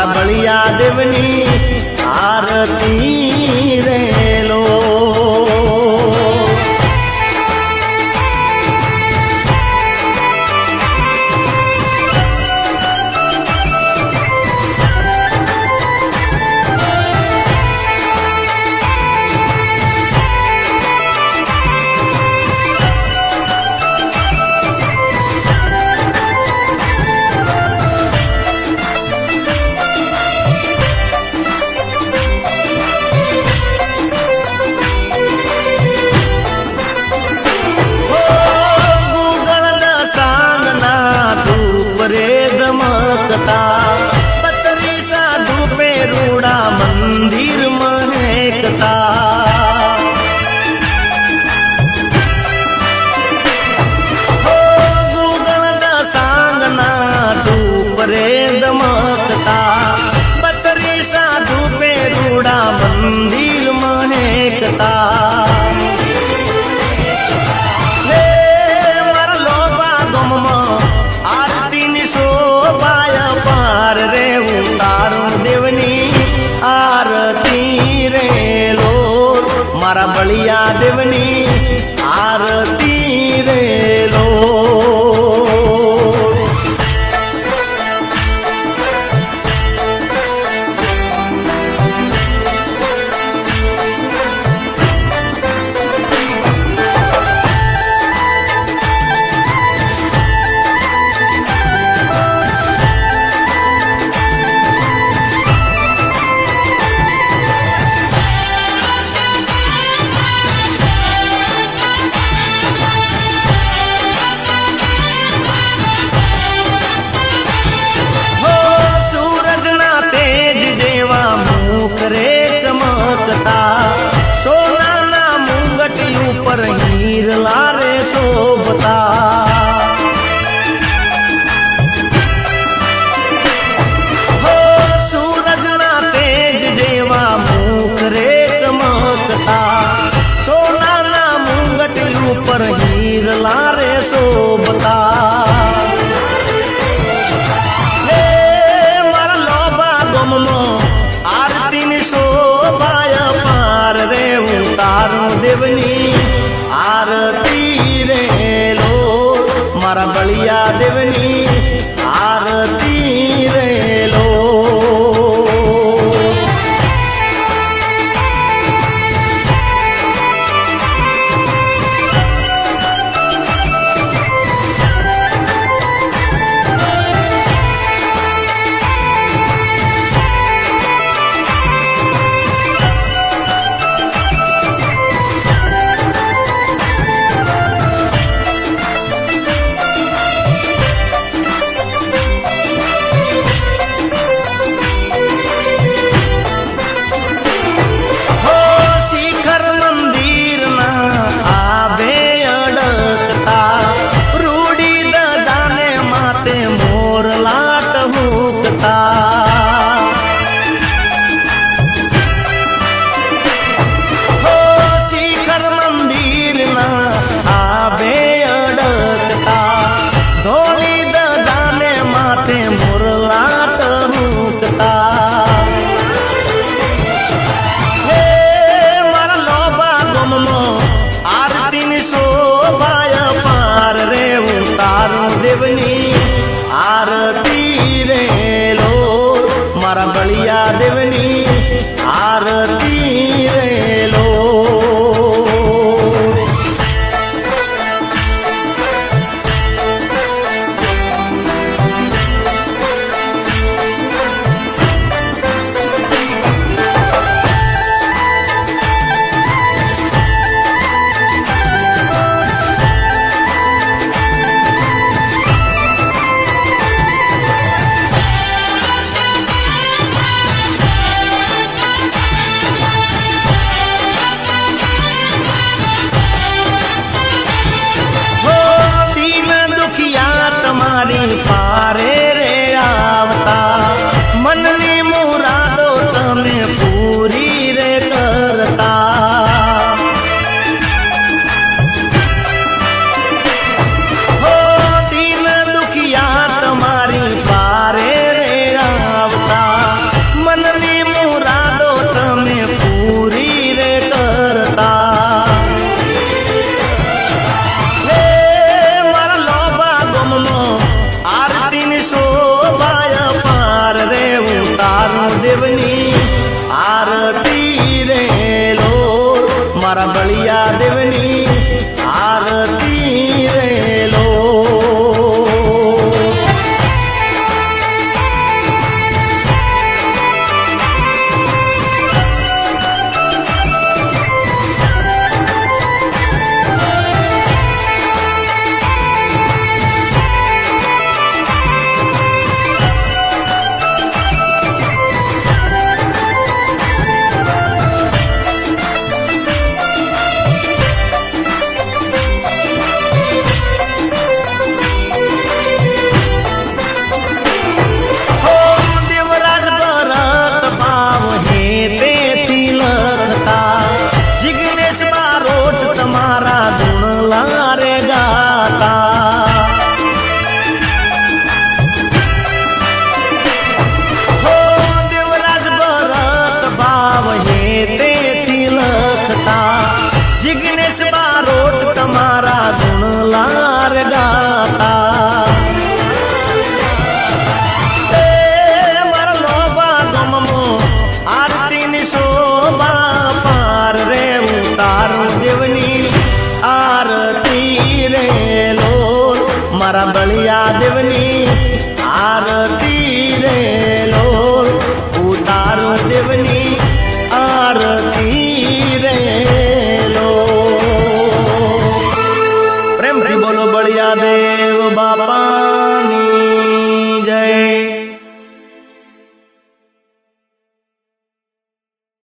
मारा बलिया देवनी आरती रे लो। पतरी साधु पे रूड़ा मंदिर महकता। गूगल दा सांगना धूप रे दमकता। पतरी साधु पे रूड़ा मंदिर महकता। आरती रे लो मारा बलिया देवनी आरती रे लो। सोना ना मुंगटी ऊपर हीर लारे शोभता। हो सूरज ना तेज जेवा मुख रे चमकता। सोना ना मुंगटी ऊपर हीर लारे शोभता। मारा लोबा गमनो आरती नि शोभाया रे उतारू देवनी आरती रे लो मारा बलिया देवनी आरती रे लो। देवनी आरती रे लो मारा बलिया देवनी आरती रे लो। ના રોટ તમારા ગુણલાર ગાતા એ મારા લોભા ગમમો આરતીની શોભા પાર રે ઉતારું દેવની આરતી રે લો મારા બળિયા દેવની